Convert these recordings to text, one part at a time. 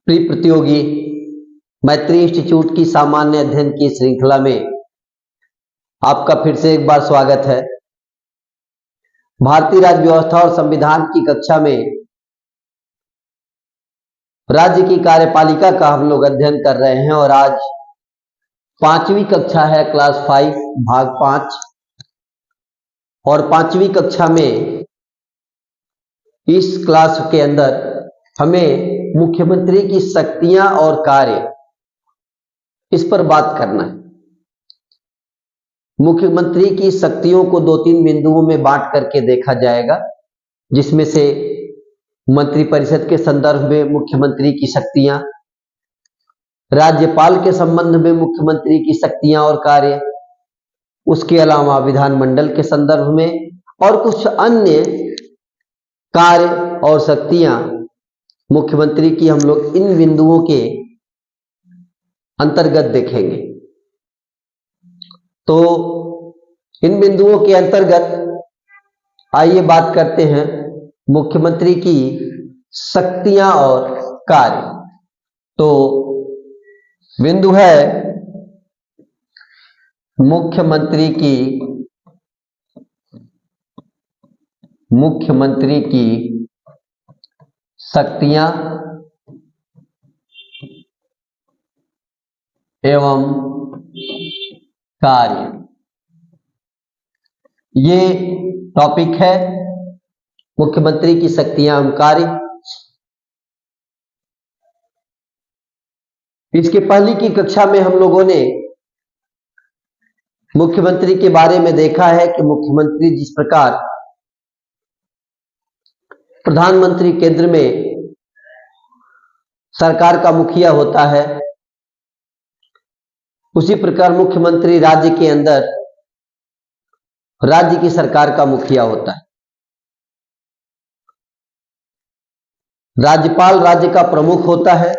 प्रिय प्रतियोगी, मैत्री इंस्टीट्यूट की सामान्य अध्ययन की श्रृंखला में आपका फिर से एक बार स्वागत है। भारतीय राज्य व्यवस्था और संविधान की कक्षा में राज्य की कार्यपालिका का हम लोग अध्ययन कर रहे हैं और आज 5वीं कक्षा है, क्लास 5 भाग 5। और 5वीं कक्षा में इस क्लास के अंदर हमें मुख्यमंत्री की शक्तियां और कार्य, इस पर बात करना है। मुख्यमंत्री की शक्तियों को 2-3 बिंदुओं में बांट करके देखा जाएगा, जिसमें से मंत्रिपरिषद के संदर्भ में मुख्यमंत्री की शक्तियां, राज्यपाल के संबंध में मुख्यमंत्री की शक्तियां और कार्य, उसके अलावा विधानमंडल के संदर्भ में और कुछ अन्य कार्य और शक्तियां मुख्यमंत्री की हम लोग इन बिंदुओं के अंतर्गत देखेंगे। तो इन बिंदुओं के अंतर्गत आइए बात करते हैं मुख्यमंत्री की शक्तियां और कार्य। तो बिंदु है मुख्यमंत्री की शक्तियां एवं कार्य, ये टॉपिक है मुख्यमंत्री की शक्तियां एवं कार्य। इसके पहले की कक्षा में हम लोगों ने मुख्यमंत्री के बारे में देखा है कि मुख्यमंत्री जिस प्रकार प्रधानमंत्री केंद्र में सरकार का मुखिया होता है, उसी प्रकार मुख्यमंत्री राज्य के अंदर राज्य की सरकार का मुखिया होता है। राज्यपाल राज्य का प्रमुख होता है,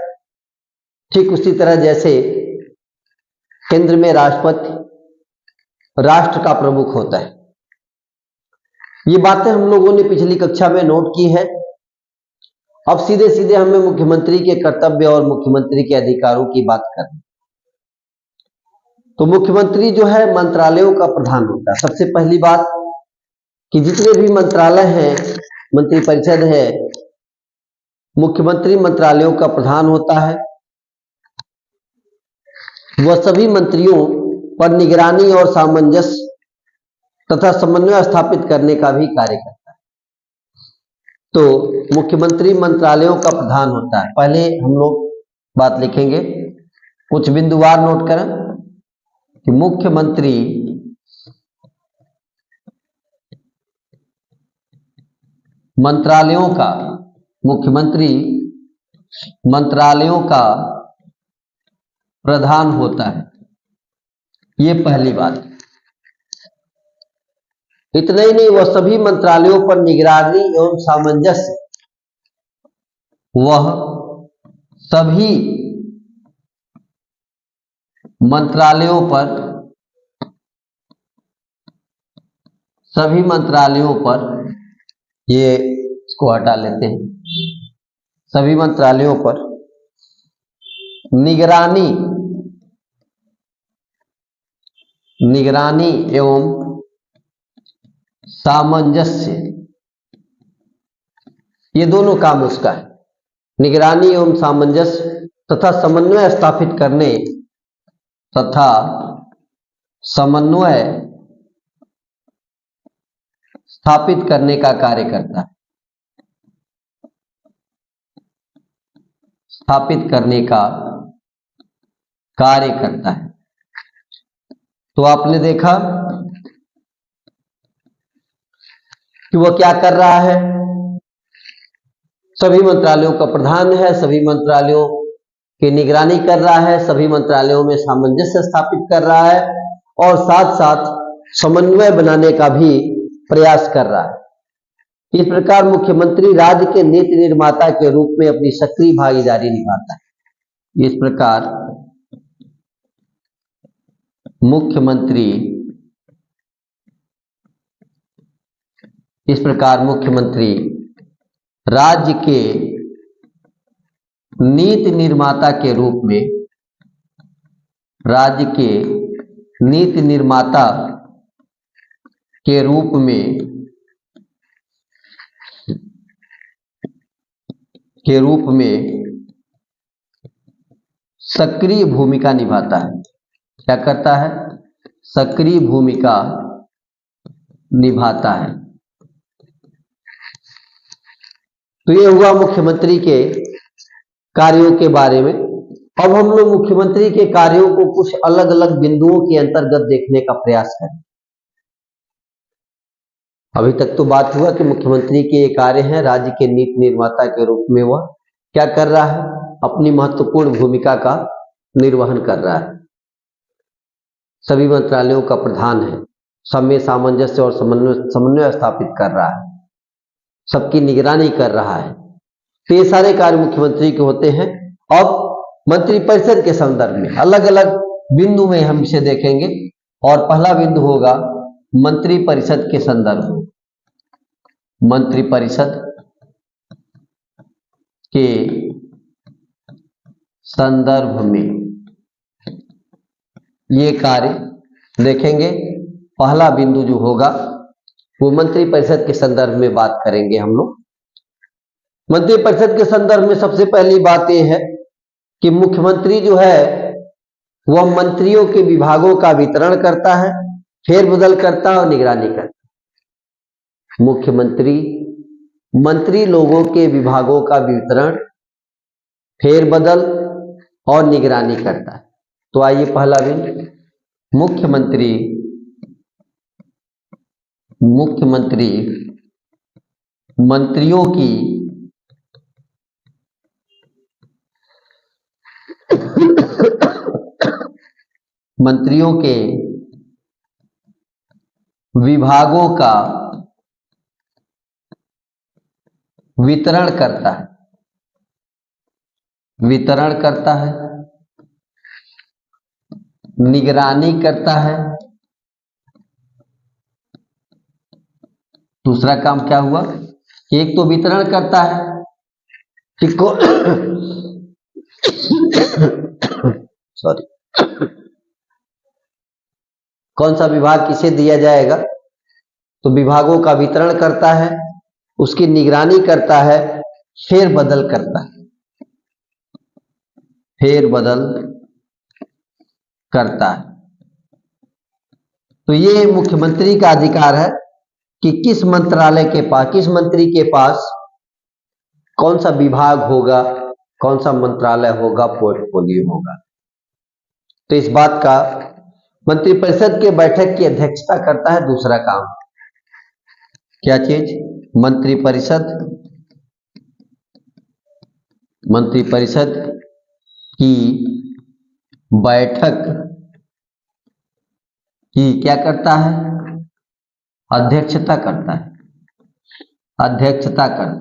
ठीक उसी तरह जैसे केंद्र में राष्ट्रपति राष्ट्र का प्रमुख होता है। ये बातें हम लोगों ने पिछली कक्षा में नोट की है। अब सीधे सीधे हमें मुख्यमंत्री के कर्तव्य और मुख्यमंत्री के अधिकारों की बात करनी। तो मुख्यमंत्री जो है मंत्रालयों का प्रधान होता है। सबसे पहली बात कि जितने भी मंत्रालय हैं, मंत्रिपरिषद है, मुख्यमंत्री मंत्रालयों का प्रधान होता है। वह सभी मंत्रियों पर निगरानी और सामंजस्य तथा समन्वय स्थापित करने का भी कार्य करता है। तो मुख्यमंत्री मंत्रालयों का प्रधान होता है। पहले हम लोग बात लिखेंगे, कुछ बिंदुवार नोट करें कि मुख्यमंत्री मंत्रालयों का प्रधान होता है। ये पहली बात। इतना ही नहीं, वह सभी मंत्रालयों पर निगरानी एवं सामंजस्य, वह सभी मंत्रालयों पर ये इसको हटा लेते हैं, सभी मंत्रालयों पर निगरानी एवं सामंजस्य, ये दोनों काम उसका है। निगरानी एवं सामंजस्य तथा समन्वय स्थापित करने का कार्य करता है। तो आपने देखा कि वह क्या कर रहा है। सभी मंत्रालयों का प्रधान है, सभी मंत्रालयों की निगरानी कर रहा है, सभी मंत्रालयों में सामंजस्य स्थापित कर रहा है और साथ साथ समन्वय बनाने का भी प्रयास कर रहा है। इस प्रकार मुख्यमंत्री राज्य के नीति निर्माता के रूप में अपनी सक्रिय भागीदारी निभाता है। इस प्रकार मुख्यमंत्री राज्य के नीति निर्माता के रूप में, राज्य के नीति निर्माता के रूप में सक्रिय भूमिका निभाता है। क्या करता है? सक्रिय भूमिका निभाता है। तो ये हुआ मुख्यमंत्री के कार्यों के बारे में। अब हम लोग मुख्यमंत्री के कार्यों को कुछ अलग अलग बिंदुओं के अंतर्गत देखने का प्रयास करें। अभी तक तो बात हुआ कि मुख्यमंत्री के ये कार्य हैं, राज्य के नीति निर्माता के रूप में वह क्या कर रहा है? अपनी महत्वपूर्ण भूमिका का निर्वहन कर रहा है। सभी मंत्रालयों का प्रधान है, सब में सामंजस्य और समन्वय स्थापित कर रहा है, सबकी निगरानी कर रहा है। तो ये सारे कार्य मुख्यमंत्री के होते हैं। अब मंत्रिपरिषद के संदर्भ में अलग अलग बिंदु में हम इसे देखेंगे, और पहला बिंदु होगा मंत्रिपरिषद के संदर्भ में। मंत्रिपरिषद के संदर्भ में ये कार्य देखेंगे। पहला बिंदु जो होगा वो मंत्रिपरिषद के संदर्भ में बात करेंगे हम लोग। मंत्रिपरिषद के संदर्भ में सबसे पहली बात यह है कि मुख्यमंत्री जो है वह मंत्रियों के विभागों का वितरण करता है, फेरबदल करता है और निगरानी करता है। मुख्यमंत्री मंत्री लोगों के विभागों का वितरण, फेरबदल और निगरानी करता है। तो आइए पहला बिंदु, मुख्यमंत्री मंत्रियों की मंत्रियों के विभागों का वितरण करता है, निगरानी करता है। दूसरा काम क्या हुआ? एक तो वितरण करता है, सॉरी, कौन सा विभाग किसे दिया जाएगा, तो विभागों का वितरण करता है, उसकी निगरानी करता है, फेरबदल करता है, तो ये मुख्यमंत्री का अधिकार है कि किस मंत्री के पास कौन सा विभाग होगा, कौन सा मंत्रालय होगा, पोर्टफोलियो होगा। तो इस बात का मंत्रिपरिषद के बैठक की अध्यक्षता करता है। दूसरा काम क्या चीज? मंत्रिपरिषद की बैठक की क्या करता है? अध्यक्षता करता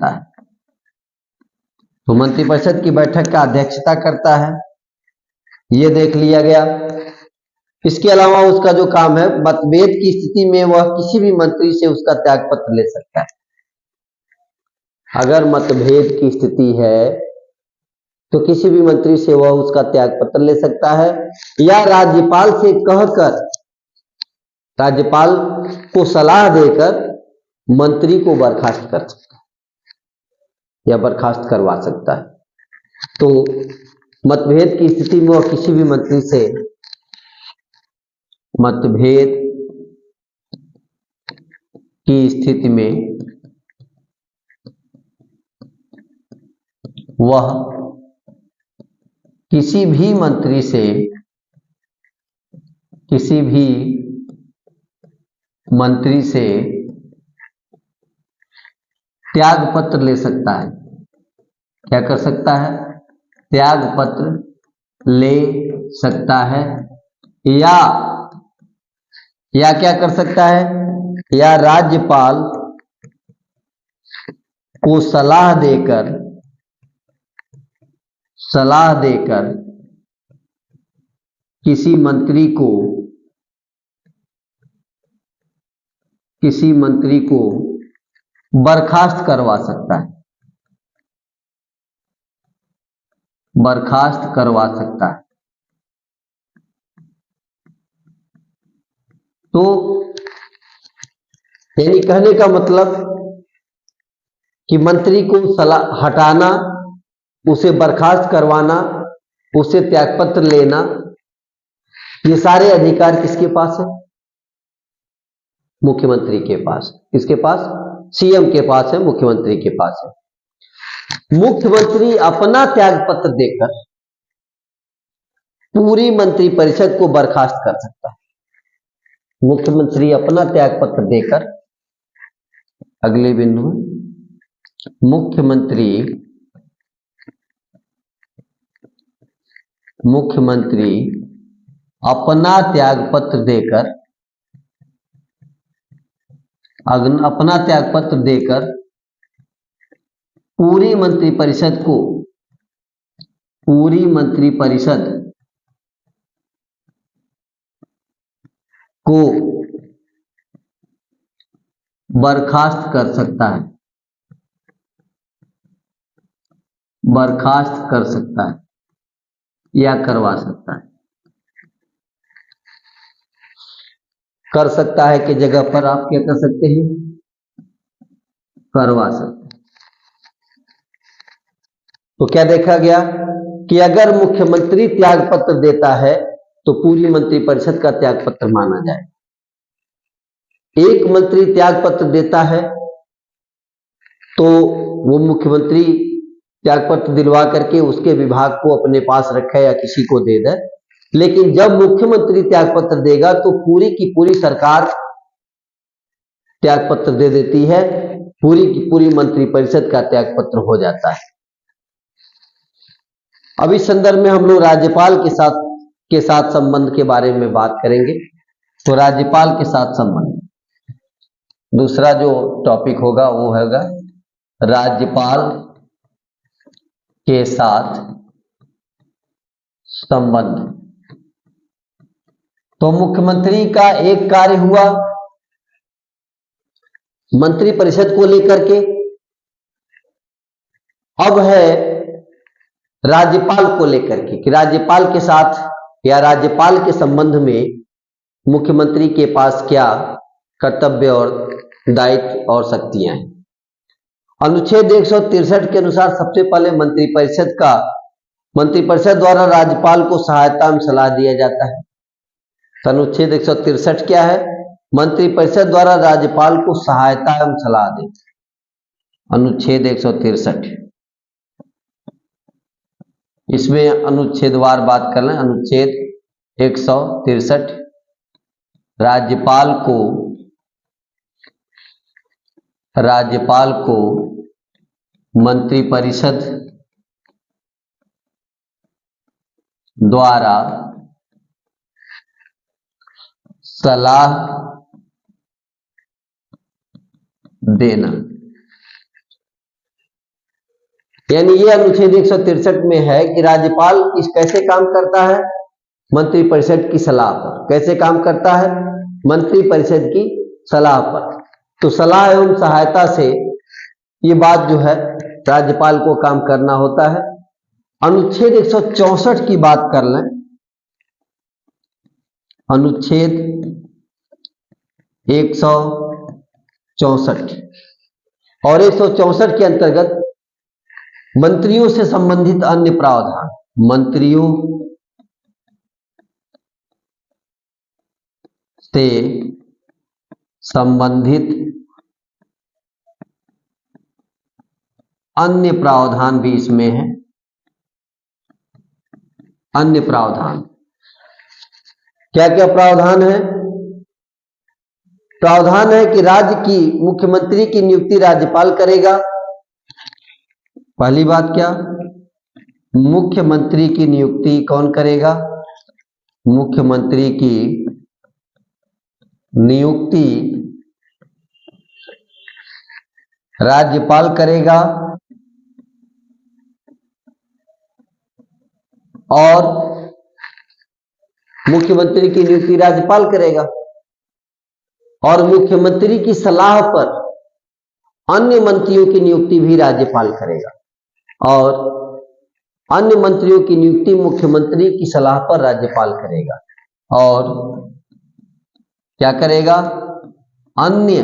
है। तो मंत्रिपरिषद की बैठक का अध्यक्षता करता है, ये देख लिया गया। इसके अलावा उसका जो काम है, मतभेद की स्थिति में वह किसी भी मंत्री से उसका त्यागपत्र ले सकता है। अगर मतभेद की स्थिति है तो किसी भी मंत्री से वह उसका त्यागपत्र ले सकता है, या राज्यपाल से कहकर, राज्यपाल को सलाह देकर मंत्री को बर्खास्त कर सकता है या बर्खास्त करवा सकता है। तो मतभेद की स्थिति में वह किसी भी मंत्री से मतभेद की स्थिति में वह किसी भी मंत्री से त्यागपत्र ले सकता है। क्या कर सकता है? त्यागपत्र ले सकता है, या क्या कर सकता है? या राज्यपाल को सलाह देकर किसी मंत्री को बर्खास्त करवा सकता है। बर्खास्त करवा सकता है। तो यानी कहने का मतलब कि मंत्री को हटाना, उसे बर्खास्त करवाना, उसे त्यागपत्र लेना, ये सारे अधिकार किसके पास है? मुख्यमंत्री के पास। किसके पास? सीएम के पास है, मुख्यमंत्री के पास है। मुख्यमंत्री अपना त्यागपत्र देकर पूरी मंत्रिपरिषद को बर्खास्त कर सकता है। मुख्यमंत्री अपना त्यागपत्र देकर, अगले बिंदु, मुख्यमंत्री अपना त्यागपत्र देकर पूरी मंत्रिपरिषद को बर्खास्त कर सकता है, या करवा सकता है। कर सकता है की जगह पर आप क्या कर सकते हैं? करवा सकते हैं। तो क्या देखा गया कि अगर मुख्यमंत्री त्यागपत्र देता है तो पूरी मंत्रिपरिषद का त्यागपत्र माना जाए। एक मंत्री त्यागपत्र देता है तो वो मुख्यमंत्री त्यागपत्र दिलवा करके उसके विभाग को अपने पास रखे या किसी को दे दे, लेकिन जब मुख्यमंत्री त्यागपत्र देगा तो पूरी की पूरी सरकार त्यागपत्र दे देती है, पूरी की पूरी मंत्रिपरिषद का त्यागपत्र हो जाता है। अब इस संदर्भ में हम लोग राज्यपाल के साथ संबंध के बारे में बात करेंगे। तो राज्यपाल के साथ संबंध, दूसरा जो टॉपिक होगा वो होगा राज्यपाल के साथ संबंध। तो मुख्यमंत्री का एक कार्य हुआ मंत्रिपरिषद को लेकर के, अब है राज्यपाल को लेकर के कि राज्यपाल के साथ या राज्यपाल के संबंध में मुख्यमंत्री के पास क्या कर्तव्य और दायित्व और शक्तियां हैं। अनुच्छेद 163 के अनुसार सबसे पहले मंत्रिपरिषद द्वारा राज्यपाल को सहायता में सलाह दिया जाता है। तो अनुच्छेद 163 क्या है? मंत्रिपरिषद द्वारा राज्यपाल को सहायता एवं सलाह दे। अनुच्छेद 163, इसमें अनुच्छेदवार बात कर लें। अनुच्छेद 163 राज्यपाल को मंत्रिपरिषद द्वारा सलाह देना, यानी ये अनुच्छेद 163 में है कि राज्यपाल कैसे काम करता है? मंत्रिपरिषद की सलाह पर। कैसे काम करता है? मंत्रिपरिषद की सलाह पर। तो सलाह एवं सहायता से ये बात जो है राज्यपाल को काम करना होता है। अनुच्छेद 164 की बात कर लें। अनुच्छेद 164 और 164 के अंतर्गत मंत्रियों से संबंधित अन्य प्रावधान, मंत्रियों से संबंधित अन्य प्रावधान भी इसमें है। अन्य प्रावधान क्या क्या प्रावधान है? प्रावधान है कि राज्य की मुख्यमंत्री की नियुक्ति राज्यपाल करेगा। पहली बात क्या? मुख्यमंत्री की नियुक्ति कौन करेगा? मुख्यमंत्री की नियुक्ति राज्यपाल करेगा और मुख्यमंत्री की नियुक्ति राज्यपाल करेगा और मुख्यमंत्री की सलाह पर अन्य मंत्रियों की नियुक्ति भी राज्यपाल करेगा। और अन्य मंत्रियों की नियुक्ति मुख्यमंत्री की सलाह पर राज्यपाल करेगा। और क्या करेगा? अन्य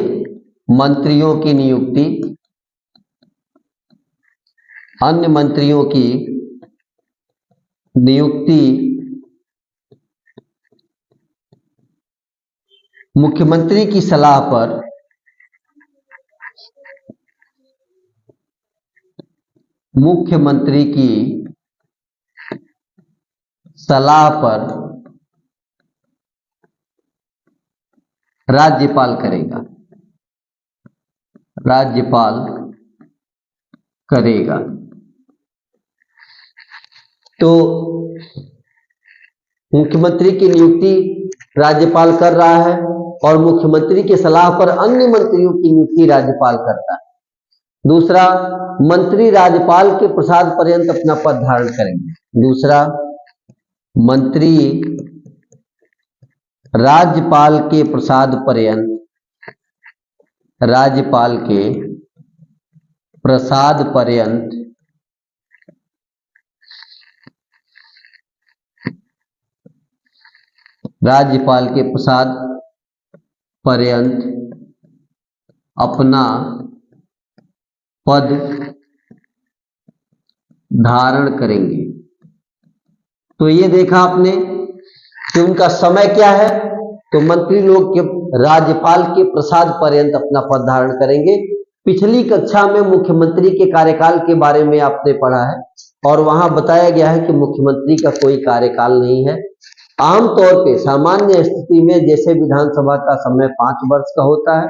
मंत्रियों की नियुक्ति मुख्यमंत्री की सलाह पर राज्यपाल करेगा। तो मुख्यमंत्री की नियुक्ति राज्यपाल कर रहा है और मुख्यमंत्री की सलाह पर अन्य मंत्रियों की नियुक्ति राज्यपाल करता है। दूसरा, मंत्री राज्यपाल के प्रसाद पर्यंत अपना पद धारण करेंगे। दूसरा, मंत्री राज्यपाल के प्रसाद पर्यंत राज्यपाल के प्रसाद पर्यंत अपना पद धारण करेंगे। तो ये देखा आपने कि उनका समय क्या है। तो मंत्री लोग के राज्यपाल के प्रसाद पर्यंत अपना पद धारण करेंगे। पिछली कक्षा में मुख्यमंत्री के कार्यकाल के बारे में आपने पढ़ा है और वहां बताया गया है कि मुख्यमंत्री का कोई कार्यकाल नहीं है। आमतौर पे सामान्य स्थिति में जैसे विधानसभा का समय 5 वर्ष का होता है,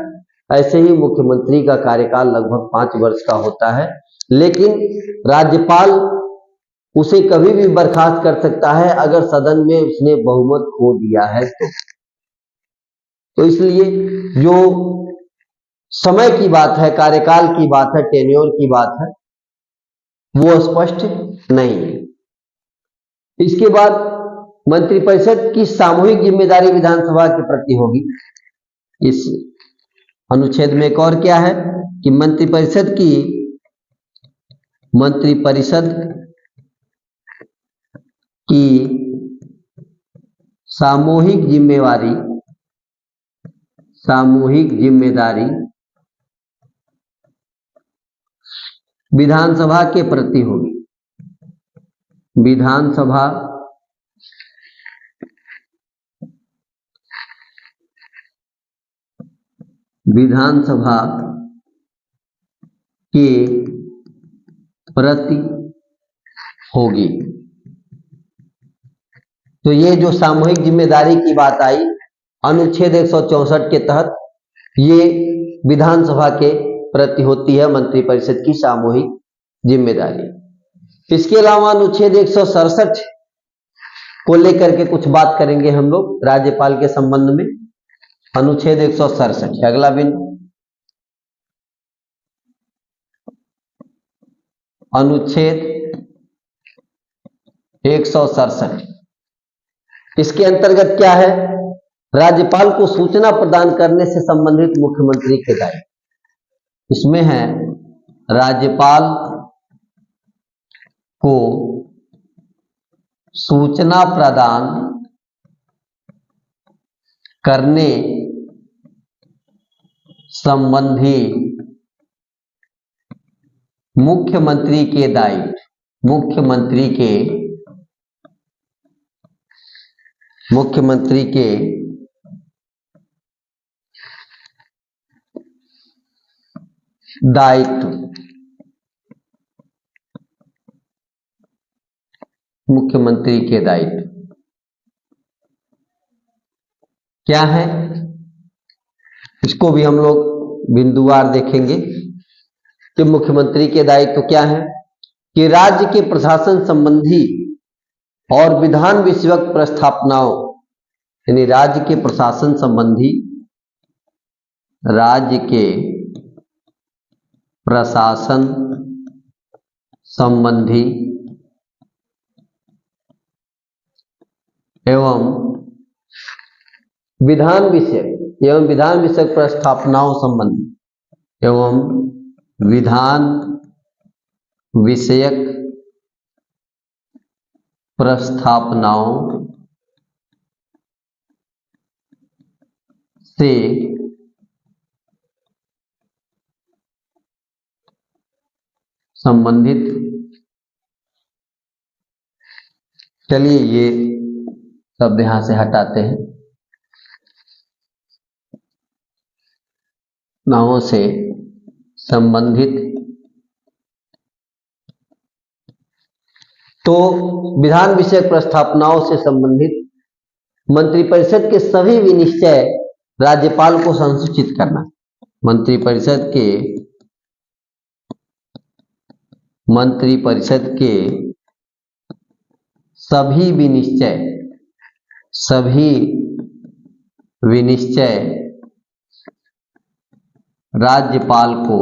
ऐसे ही मुख्यमंत्री का कार्यकाल लगभग 5 वर्ष का होता है। लेकिन राज्यपाल उसे कभी भी बर्खास्त कर सकता है अगर सदन में उसने बहुमत खो दिया है तो इसलिए जो समय की बात है, कार्यकाल की बात है, टेन्योर की बात है, वो स्पष्ट नहीं है। इसके बाद मंत्रिपरिषद की सामूहिक जिम्मेदारी विधानसभा के प्रति होगी। इस अनुच्छेद में एक और क्या है कि मंत्रिपरिषद की सामूहिक जिम्मेदारी विधानसभा के प्रति होगी। विधानसभा के प्रति होगी। तो ये जो सामूहिक जिम्मेदारी की बात आई अनुच्छेद 164 के तहत, ये विधानसभा के प्रति होती है मंत्रिपरिषद की सामूहिक जिम्मेदारी। इसके अलावा अनुच्छेद 167 को लेकर के कुछ बात करेंगे हम लोग राज्यपाल के संबंध में। अनुच्छेद 167 अगला बिंदु, अनुच्छेद 167 इसके अंतर्गत क्या है? राज्यपाल को सूचना प्रदान करने से संबंधित मुख्यमंत्री के दायित्व। इसमें है राज्यपाल को सूचना प्रदान करने संबंधी मुख्यमंत्री के दायित्व। मुख्यमंत्री के दायित्व क्या है, इसको भी हम लोग बिंदुवार देखेंगे कि मुख्यमंत्री के दायित्व क्या है। कि राज्य के प्रशासन संबंधी और विधान विषयक प्रस्थापनाओं, यानी राज्य के प्रशासन संबंधी, राज्य के प्रशासन संबंधी एवं विधान विषयक प्रस्थापनाओं संबंधी एवं विधान विषयक प्रस्थापनाओं से संबंधित, चलिए ये शब्द यहां से हटाते हैं, नावों से संबंधित। तो विधान विषयक प्रस्थापनाओं से संबंधित मंत्रिपरिषद के सभी विनिश्चय राज्यपाल को संसूचित करना। मंत्रिपरिषद के सभी विनिश्चय राज्यपाल को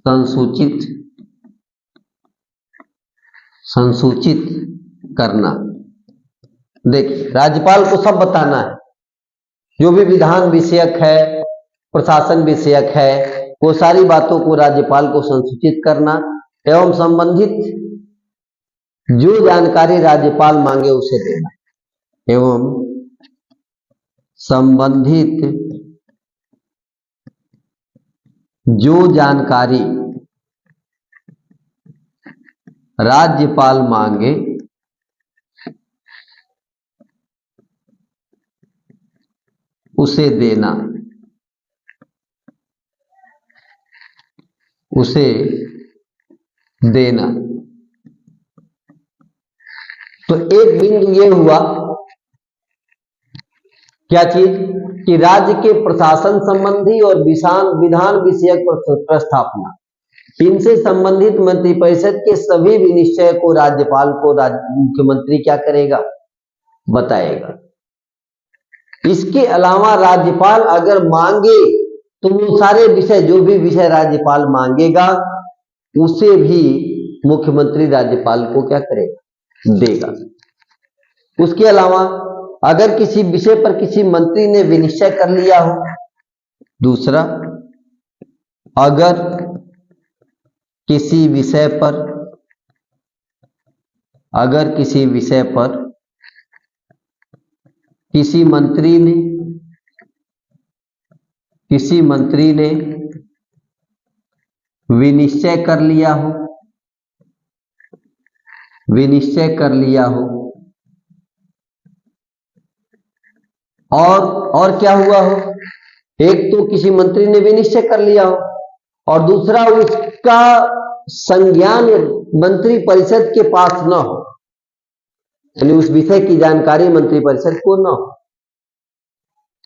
संसूचित करना। देखिए, राज्यपाल को सब बताना है, जो भी विधान विषयक है, प्रशासन विषयक है, वो सारी बातों को राज्यपाल को संसूचित करना एवं संबंधित जो जानकारी राज्यपाल मांगे उसे देना, एवं संबंधित जो जानकारी राज्यपाल मांगे उसे देना, तो एक बिंदु ये हुआ, क्या चीज, कि राज्य के प्रशासन संबंधी और विधान विषयक प्रस्थापना, इनसे संबंधित मंत्रिपरिषद के सभी विनिश्चय को राज्यपाल को मुख्यमंत्री क्या करेगा, बताएगा। इसके अलावा राज्यपाल अगर मांगे तो वो सारे विषय, जो भी विषय राज्यपाल मांगेगा उसे भी मुख्यमंत्री राज्यपाल को क्या करेगा, देगा। उसके अलावा अगर किसी विषय पर किसी मंत्री ने विनिश्चय कर लिया हो, दूसरा, अगर किसी विषय पर किसी मंत्री ने विनिश्चय कर लिया हो और क्या हुआ हो, एक तो किसी मंत्री ने विनिश्चय कर लिया हो और दूसरा उसका संज्ञान मंत्रिपरिषद के पास न हो, यानी उस विषय की जानकारी मंत्रिपरिषद को न हो,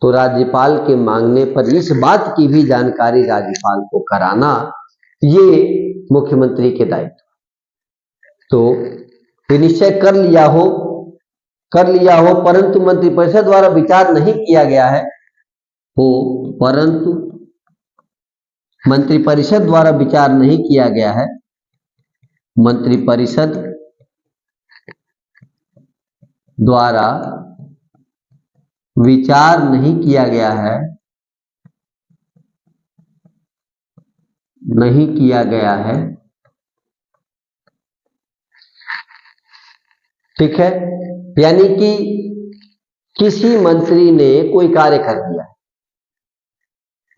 तो राज्यपाल के मांगने पर इस बात की भी जानकारी राज्यपाल को कराना, ये मुख्यमंत्री के दायित्व। तो विनिश्चय कर लिया हो परंतु मंत्रिपरिषद द्वारा विचार नहीं किया गया है, मंत्रिपरिषद द्वारा विचार नहीं किया गया है, मंत्रिपरिषद द्वारा विचार नहीं किया गया है, ठीक है, यानी कि किसी मंत्री ने कोई कार्य कर दिया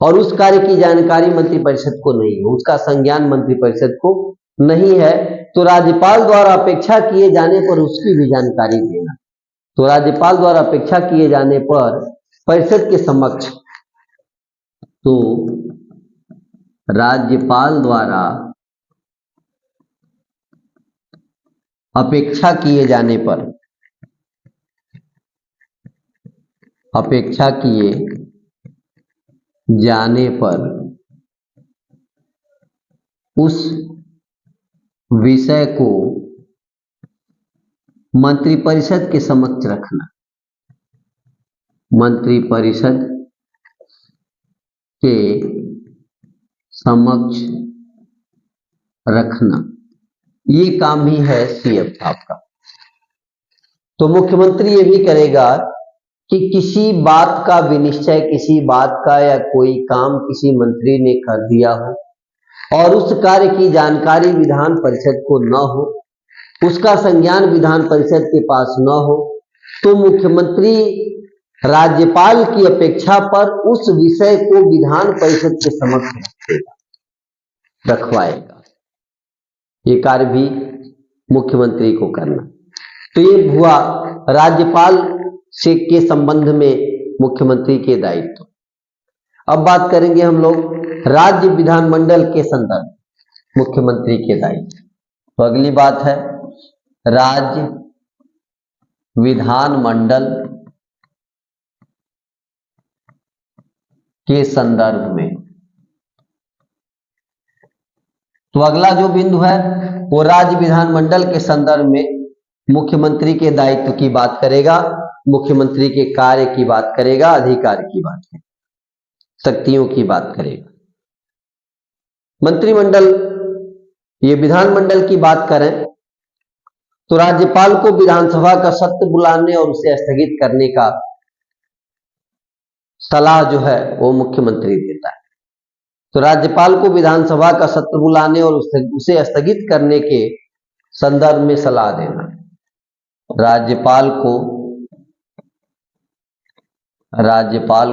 और उस कार्य की जानकारी मंत्रिपरिषद को नहीं है, उसका संज्ञान मंत्रिपरिषद को नहीं है, तो राज्यपाल द्वारा अपेक्षा किए जाने पर उसकी भी जानकारी देना। तो राज्यपाल द्वारा अपेक्षा किए जाने पर परिषद के समक्ष, तो राज्यपाल द्वारा अपेक्षा किए जाने पर उस विषय को मंत्रिपरिषद के समक्ष रखना, मंत्रिपरिषद के समक्ष रखना, ये काम ही है सीएम साहब का। तो मुख्यमंत्री ये भी करेगा कि किसी बात का विनिश्चय, किसी बात का या कोई काम किसी मंत्री ने कर दिया हो और उस कार्य की जानकारी विधान परिषद को न हो, उसका संज्ञान विधान परिषद के पास न हो, तो मुख्यमंत्री राज्यपाल की अपेक्षा पर उस विषय को विधान परिषद के समक्ष रखवाएगा। ये कार्य भी मुख्यमंत्री को करना। तो ये हुआ राज्यपाल से के संबंध में मुख्यमंत्री के दायित्व। अब बात करेंगे हम लोग राज्य विधानमंडल के संदर्भ मुख्यमंत्री के दायित्व। तो अगली बात है राज्य विधानमंडल के संदर्भ में। तो अगला जो बिंदु है वो राज्य विधानमंडल के संदर्भ में मुख्यमंत्री के दायित्व की बात करेगा, मुख्यमंत्री के कार्य की बात करेगा, अधिकार की बात करेगा, शक्तियों की बात करेगा। मंत्रिमंडल, ये विधानमंडल की बात करें तो राज्यपाल को विधानसभा का सत्र बुलाने और उसे स्थगित करने का सलाह जो है वो मुख्यमंत्री देता है। तो राज्यपाल को विधानसभा का सत्र बुलाने और उसे स्थगित करने के संदर्भ में सलाह देना। राज्यपाल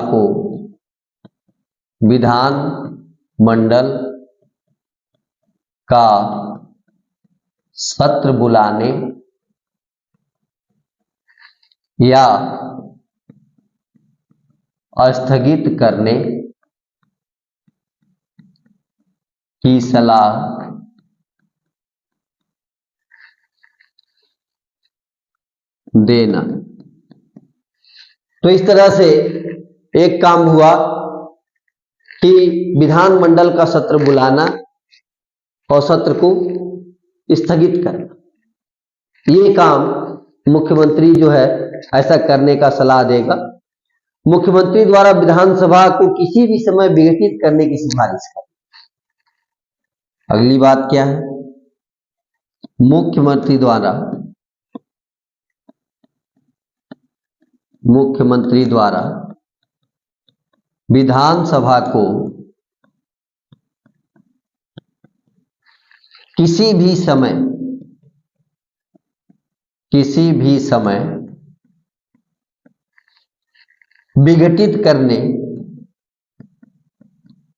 को विधान मंडल का सत्र बुलाने या स्थगित करने की सलाह देना। तो इस तरह से एक काम हुआ कि विधानमंडल का सत्र बुलाना और सत्र को स्थगित करना। ये काम मुख्यमंत्री जो है ऐसा करने का सलाह देगा। मुख्यमंत्री द्वारा विधानसभा को किसी भी समय विघटित करने की सिफारिश कर। अगली बात क्या है, मुख्यमंत्री द्वारा विधानसभा को किसी भी समय विघटित करने,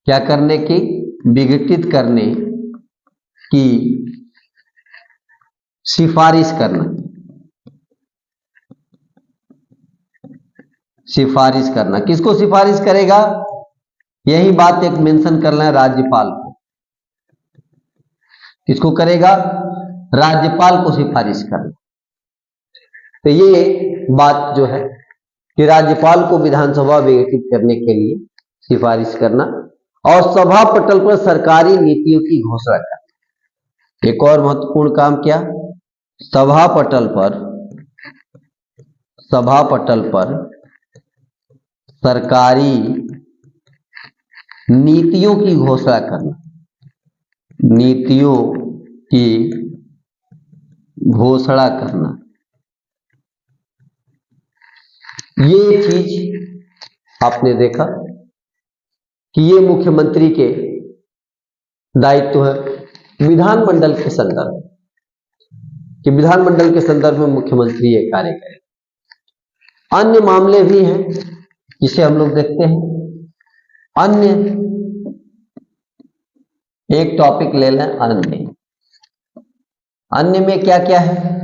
क्या करने की, विघटित करने की सिफारिश करना। किसको सिफारिश करेगा, यही बात एक मेंशन करना है, राज्यपाल को। किसको करेगा, राज्यपाल को सिफारिश करना। तो ये बात जो है कि राज्यपाल को विधानसभा विघटित करने के लिए सिफारिश करना और सभा पटल पर सरकारी नीतियों की घोषणा करना। एक और महत्वपूर्ण काम क्या, सभा पटल पर सरकारी नीतियों की घोषणा करना। नीतियों की घोषणा करना, ये चीज आपने देखा कि ये मुख्यमंत्री के दायित्व है विधानमंडल के संदर्भ में, कि विधानमंडल के संदर्भ में मुख्यमंत्री ये कार्य करे। अन्य मामले भी हैं जिसे हम लोग देखते हैं। अन्य एक टॉपिक ले लें, अन्य में क्या क्या है,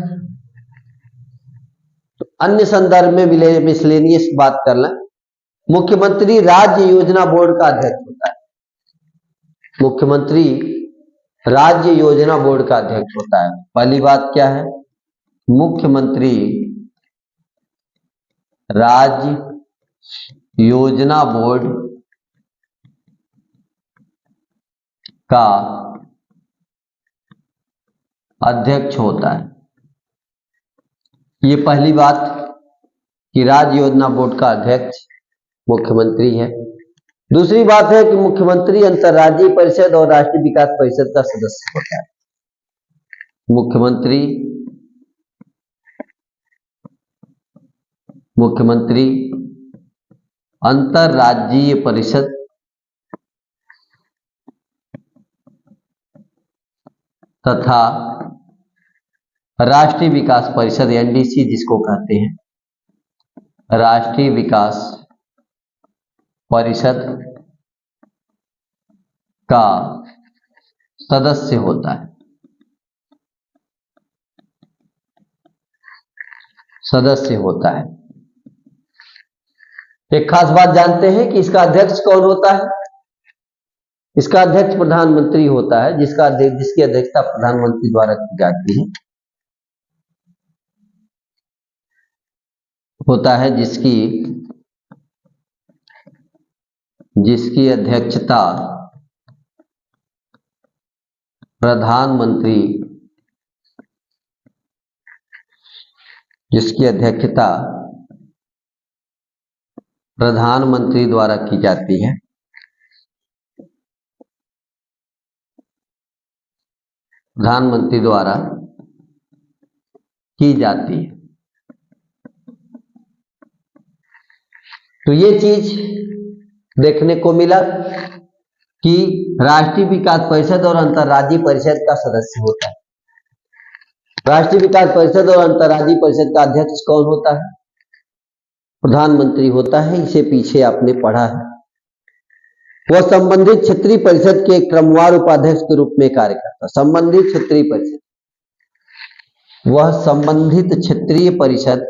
तो अन्य संदर्भ में मिसलेनियस बात कर लें। मुख्यमंत्री राज्य योजना बोर्ड का अध्यक्ष होता है। मुख्यमंत्री राज्य योजना बोर्ड का अध्यक्ष होता है। पहली बात क्या है, मुख्यमंत्री राज्य योजना बोर्ड का अध्यक्ष होता है। ये पहली बात कि राज्य योजना बोर्ड का अध्यक्ष मुख्यमंत्री है। दूसरी बात है कि मुख्यमंत्री अंतर्राज्यीय परिषद और राष्ट्रीय विकास परिषद का सदस्य होता है। मुख्यमंत्री अंतर्राज्यीय परिषद तथा राष्ट्रीय विकास परिषद एनडीसी जिसको कहते हैं, राष्ट्रीय विकास परिषद का सदस्य होता है। सदस्य होता है। एक खास बात जानते हैं कि इसका अध्यक्ष कौन होता है? इसका अध्यक्ष प्रधानमंत्री होता है, जिसकी अध्यक्षता प्रधानमंत्री द्वारा की जाती है। होता है जिसकी अध्यक्षता प्रधानमंत्री द्वारा की जाती है। प्रधानमंत्री द्वारा की जाती है। तो ये चीज देखने को मिला कि राष्ट्रीय विकास परिषद और अंतर्राज्यीय परिषद का सदस्य होता है। राष्ट्रीय विकास परिषद और अंतर्राज्यीय परिषद का अध्यक्ष कौन होता है? प्रधानमंत्री होता है। इसे पीछे आपने पढ़ा है। वह संबंधित क्षेत्रीय परिषद के क्रमवार उपाध्यक्ष के रूप में कार्य करता है। संबंधित क्षेत्रीय परिषद, वह संबंधित क्षेत्रीय परिषद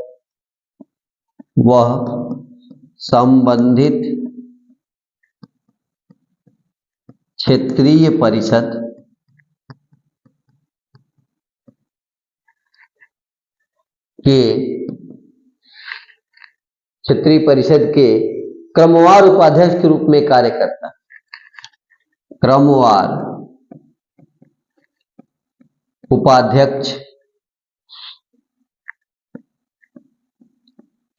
क्षेत्रीय परिषद के क्रमवार उपाध्यक्ष के रूप में कार्य करता है। क्रमवार उपाध्यक्ष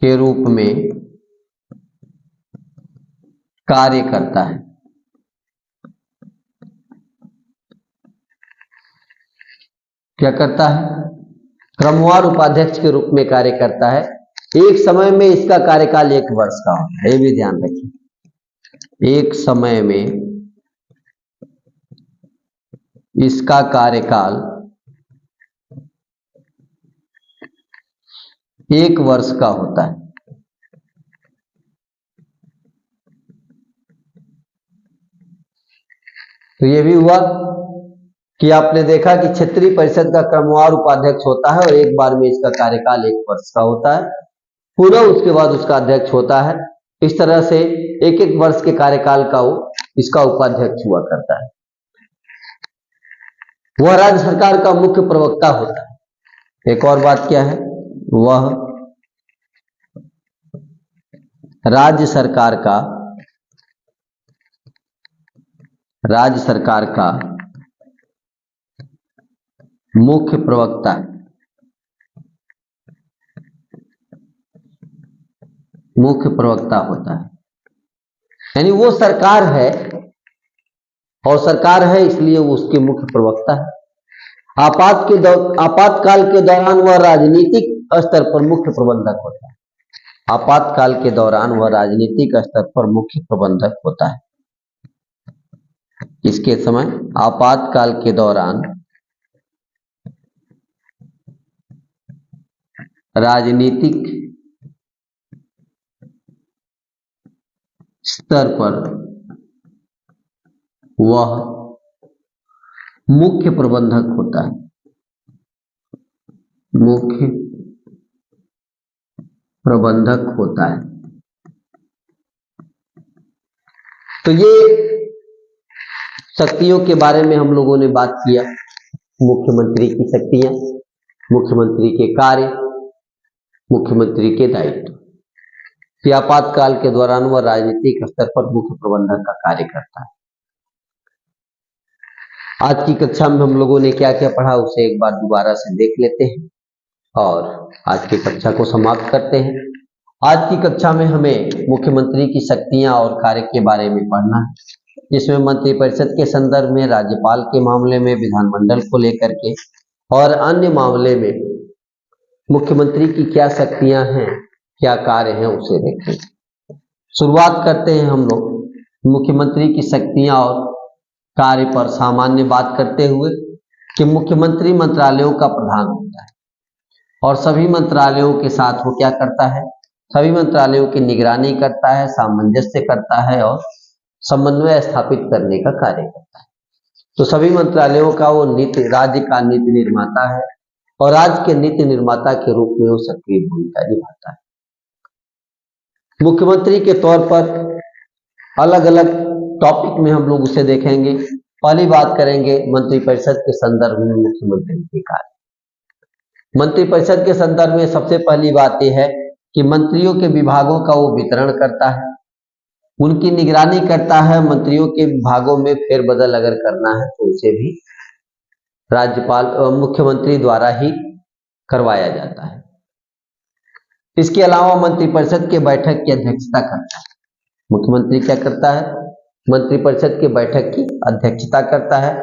के रूप में कार्य करता है। क्या करता है? क्रमवार उपाध्यक्ष के रूप में कार्य करता है। एक समय में इसका कार्यकाल 1 वर्ष का होता है। ये भी ध्यान रखिए। एक समय में इसका कार्यकाल 1 वर्ष का होता है। तो ये भी हुआ कि आपने देखा कि क्षेत्रीय परिषद का क्रमवार उपाध्यक्ष होता है और एक बार में इसका कार्यकाल 1 वर्ष का होता है। पुनः उसके बाद उसका अध्यक्ष होता है। इस तरह से 1-1 वर्ष के कार्यकाल का इसका उपाध्यक्ष हुआ करता है। वह राज्य सरकार का मुख्य प्रवक्ता होता है। एक और बात क्या है? वह राज्य सरकार का मुख्य प्रवक्ता है। मुख्य प्रवक्ता होता है, यानी वो सरकार है और सरकार है इसलिए वो उसके मुख्य प्रवक्ता है। आपातकाल के दौरान वह राजनीतिक स्तर पर मुख्य प्रबंधक होता है। आपातकाल के दौरान वह राजनीतिक स्तर पर मुख्य प्रबंधक होता है। इसके समय आपातकाल के दौरान राजनीतिक स्तर पर वह मुख्य प्रबंधक होता है। मुख्य प्रबंधक होता है। तो ये शक्तियों के बारे में हम लोगों ने बात किया। मुख्यमंत्री की शक्तियां, मुख्यमंत्री के कार्य, मुख्यमंत्री के दायित्व। कि आपातकाल के दौरान वह राजनीतिक स्तर पर मुख्य प्रबंधक का कार्य करता है। आज की कक्षा में हम लोगों ने क्या क्या पढ़ा उसे एक बार दोबारा से देख लेते हैं और आज की कक्षा को समाप्त करते हैं। आज की कक्षा में हमें मुख्यमंत्री की शक्तियां और कार्य के बारे में पढ़ना है, जिसमें मंत्रिपरिषद के संदर्भ में, राज्यपाल के मामले में, विधानमंडल को लेकर के और अन्य मामले में मुख्यमंत्री की क्या शक्तियां हैं, क्या कार्य हैं, उसे देखें। शुरुआत करते हैं हम लोग मुख्यमंत्री की शक्तियां और कार्य पर सामान्य बात करते हुए। कि मुख्यमंत्री मंत्रालयों का प्रधान होता है और सभी मंत्रालयों के साथ वो क्या करता है, सभी मंत्रालयों की निगरानी करता है, सामंजस्य करता है और समन्वय स्थापित करने का कार्य करता है। तो सभी मंत्रालयों का वो नीति, राज्य का नीति निर्माता है और राज्य के नीति निर्माता के रूप में वो सक्रिय भूमिका निभाता है। मुख्यमंत्री के तौर पर अलग अलग टॉपिक में हम लोग उसे देखेंगे। पहली बात करेंगे मंत्रिपरिषद के संदर्भ में मुख्यमंत्री के कार्य। मंत्रिपरिषद के संदर्भ में सबसे पहली बात यह है कि मंत्रियों के विभागों का वो वितरण करता है, उनकी निगरानी करता है। मंत्रियों के विभागों में फेरबदल अगर करना है तो उसे भी राज्यपाल मुख्यमंत्री द्वारा ही करवाया जाता है। इसके अलावा मंत्रिपरिषद के बैठक की अध्यक्षता करता है। मुख्यमंत्री क्या करता है, मंत्रिपरिषद की बैठक की अध्यक्षता करता है।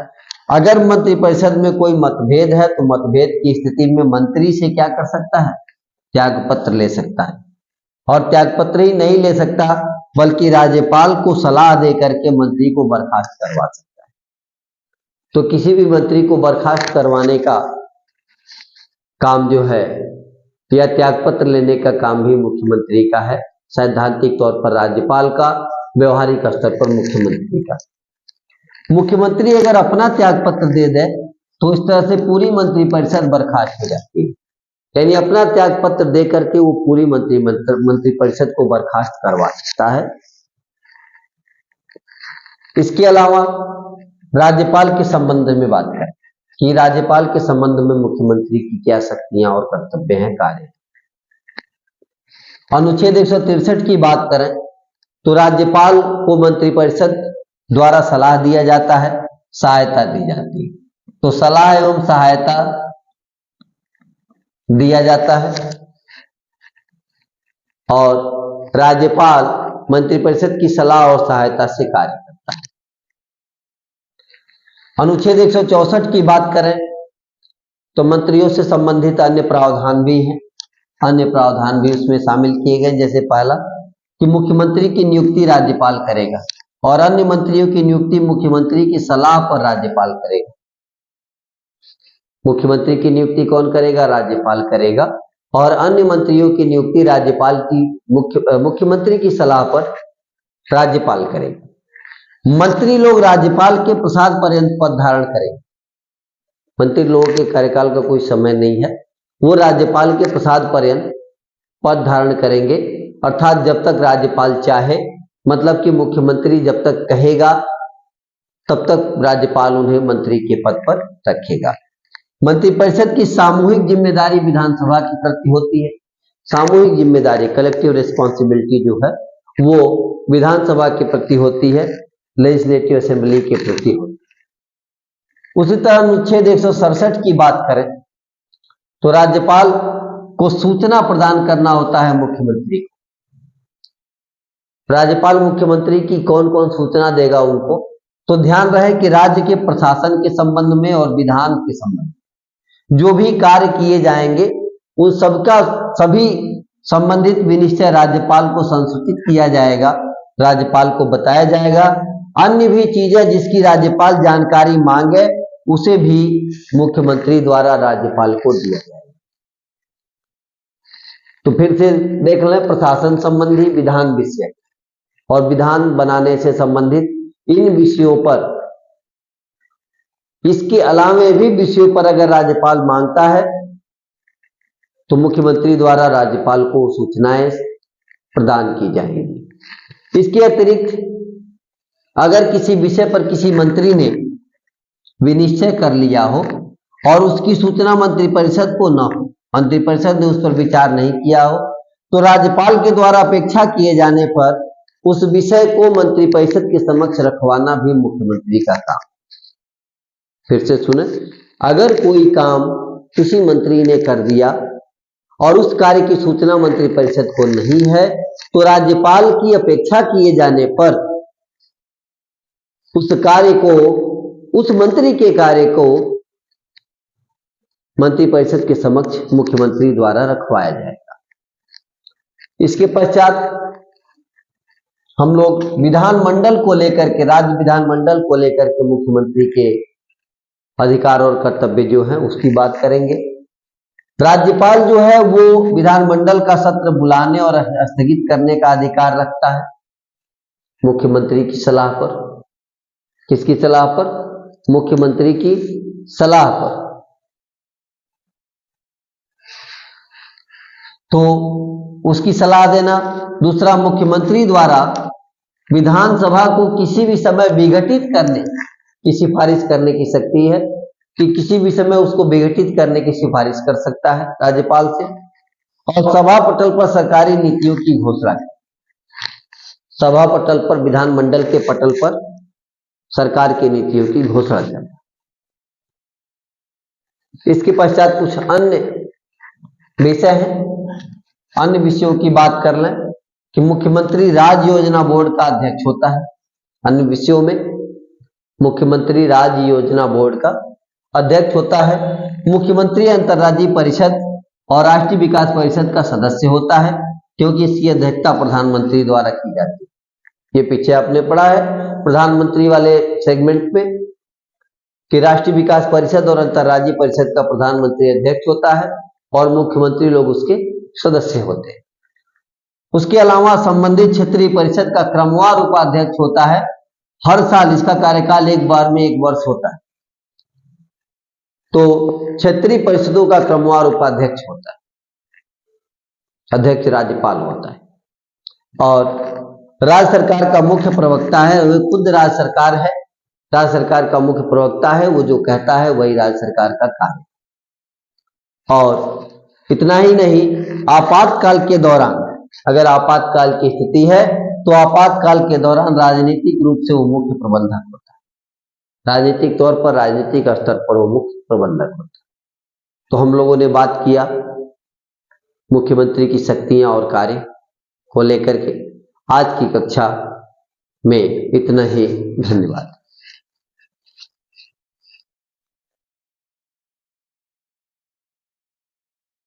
अगर मंत्रिपरिषद में कोई मतभेद है तो मतभेद की स्थिति में मंत्री से क्या कर सकता है, त्याग पत्र ले सकता है। और त्याग पत्र ही नहीं ले सकता बल्कि राज्यपाल को सलाह दे करके मंत्री को बर्खास्त करवा सकता है। तो किसी भी मंत्री को बर्खास्त करवाने का काम जो है या त्याग पत्र लेने का काम भी मुख्यमंत्री का है। सैद्धांतिक तौर पर राज्यपाल का, व्यवहारिक स्तर पर मुख्यमंत्री का। मुख्यमंत्री अगर अपना त्याग पत्र दे दे तो इस तरह से पूरी मंत्रिपरिषद बर्खास्त हो जाती है, यानी अपना त्याग पत्र दे करके वो पूरी मंत्रिपरिषद को बर्खास्त करवा सकता है। इसके अलावा राज्यपाल के संबंध में बात करें कि राज्यपाल के संबंध में मुख्यमंत्री की क्या शक्तियां और कर्तव्य हैं, कार्य। अनुच्छेद 163 की बात करें तो राज्यपाल को मंत्रिपरिषद द्वारा सलाह दिया जाता है, सहायता दी जाती है। तो सलाह एवं सहायता दिया जाता है और राज्यपाल मंत्रिपरिषद की सलाह और सहायता से कार्य करता है। अनुच्छेद 164 की बात करें तो मंत्रियों से संबंधित अन्य प्रावधान भी हैं, अन्य प्रावधान भी उसमें शामिल किए गए। जैसे पहला कि मुख्यमंत्री की नियुक्ति राज्यपाल करेगा और अन्य मंत्रियों की नियुक्ति मुख्यमंत्री की सलाह पर राज्यपाल करेगा। मुख्यमंत्री की नियुक्ति कौन करेगा, राज्यपाल करेगा और अन्य मंत्रियों की नियुक्ति राज्यपाल की मुख्यमंत्री की सलाह पर राज्यपाल करेगा। मंत्री लोग राज्यपाल के प्रसाद पर्यंत पद धारण करेंगे। मंत्री लोगों के कार्यकाल का कोई समय नहीं है, वो राज्यपाल के प्रसाद पर्यंत पद धारण करेंगे, अर्थात जब तक राज्यपाल चाहे, मतलब कि मुख्यमंत्री जब तक कहेगा तब तक राज्यपाल उन्हें मंत्री के पद पर रखेगा। मंत्रिपरिषद की सामूहिक जिम्मेदारी विधानसभा के प्रति होती है। सामूहिक जिम्मेदारी, कलेक्टिव रिस्पॉन्सिबिलिटी जो है वो विधानसभा के प्रति होती है, लेजिस्लेटिव असेंबली के प्रति होती है। उसी तरह अनुच्छेद 167 की बात करें तो राज्यपाल को सूचना प्रदान करना होता है मुख्यमंत्री को। राज्यपाल मुख्यमंत्री की कौन कौन सूचना देगा उनको, तो ध्यान रहे कि राज्य के प्रशासन के संबंध में और विधान के संबंध में जो भी कार्य किए जाएंगे उन सबका सभी संबंधित विनिश्चय राज्यपाल को संसूचित किया जाएगा, राज्यपाल को बताया जाएगा। अन्य भी चीजें जिसकी राज्यपाल जानकारी मांगे उसे भी मुख्यमंत्री द्वारा राज्यपाल को दिया जाएगा। तो फिर से देख लें, प्रशासन संबंधी विधान विषय और विधान बनाने से संबंधित इन विषयों पर, इसके अलावे भी विषयों पर अगर राज्यपाल मांगता है तो मुख्यमंत्री द्वारा राज्यपाल को सूचनाएं प्रदान की जाएंगी। इसके अतिरिक्त अगर किसी विषय पर किसी मंत्री ने विनिश्चय कर लिया हो और उसकी सूचना मंत्रिपरिषद को न हो, मंत्रिपरिषद ने उस पर विचार नहीं किया हो, तो राज्यपाल के द्वारा अपेक्षा किए जाने पर उस विषय को मंत्रिपरिषद के समक्ष रखवाना भी मुख्यमंत्री का काम। फिर से सुने, अगर कोई काम किसी मंत्री ने कर दिया और उस कार्य की सूचना मंत्रिपरिषद को नहीं है तो राज्यपाल की अपेक्षा किए जाने पर उस कार्य को, उस मंत्री के कार्य को मंत्रिपरिषद के समक्ष मुख्यमंत्री द्वारा रखवाया जाएगा। इसके पश्चात हम लोग विधानमंडल को लेकर के, राज्य विधानमंडल को लेकर के मुख्यमंत्री के अधिकार और कर्तव्य जो है उसकी बात करेंगे। राज्यपाल जो है वो विधानमंडल का सत्र बुलाने और स्थगित करने का अधिकार रखता है मुख्यमंत्री की सलाह पर। किसकी सलाह पर? मुख्यमंत्री की सलाह पर। तो उसकी सलाह देना। दूसरा, मुख्यमंत्री द्वारा विधानसभा को किसी भी समय विघटित करने की सिफारिश करने की शक्ति है कि किसी भी समय उसको विघटित करने की सिफारिश कर सकता है राज्यपाल से। और सभा पटल पर सरकारी नीतियों की घोषणा। सभा पटल पर, विधानमंडल के पटल पर सरकार की नीतियों की घोषणा करना। इसके पश्चात कुछ अन्य विषय हैं। अन्य विषयों की बात कर लें कि मुख्यमंत्री राज्य योजना बोर्ड का अध्यक्ष होता है। अन्य विषयों में मुख्यमंत्री राज्य योजना बोर्ड का अध्यक्ष होता है। मुख्यमंत्री अंतर्राज्यीय परिषद और राष्ट्रीय विकास परिषद का सदस्य होता है, क्योंकि इसकी अध्यक्षता प्रधानमंत्री द्वारा की जाती है। ये पीछे आपने पढ़ा है प्रधानमंत्री वाले सेगमेंट में कि राष्ट्रीय विकास परिषद और अंतर्राज्यीय परिषद का प्रधानमंत्री अध्यक्ष होता है और मुख्यमंत्री लोग उसके सदस्य होते हैं। उसके अलावा संबंधित क्षेत्रीय परिषद का क्रमवार उपाध्यक्ष होता है। हर साल इसका कार्यकाल एक बार में 1 वर्ष होता है। तो क्षेत्रीय परिषदों का क्रमवार उपाध्यक्ष होता है, अध्यक्ष राज्यपाल होता है। और राज्य सरकार का मुख्य प्रवक्ता है, वह खुद राज्य सरकार है। राज्य सरकार का मुख्य प्रवक्ता है, वो जो कहता है वही राज्य सरकार का कार्य। और इतना ही नहीं, आपातकाल के दौरान, अगर आपातकाल की स्थिति है तो आपातकाल के दौरान राजनीतिक रूप से वो मुख्य प्रबंधक होता है। राजनीतिक तौर पर, राजनीतिक स्तर पर वो मुख्य प्रबंधक होता है। तो हम लोगों ने बात किया मुख्यमंत्री की शक्तियां और कार्य को लेकर के। आज की कक्षा में इतना ही। धन्यवाद।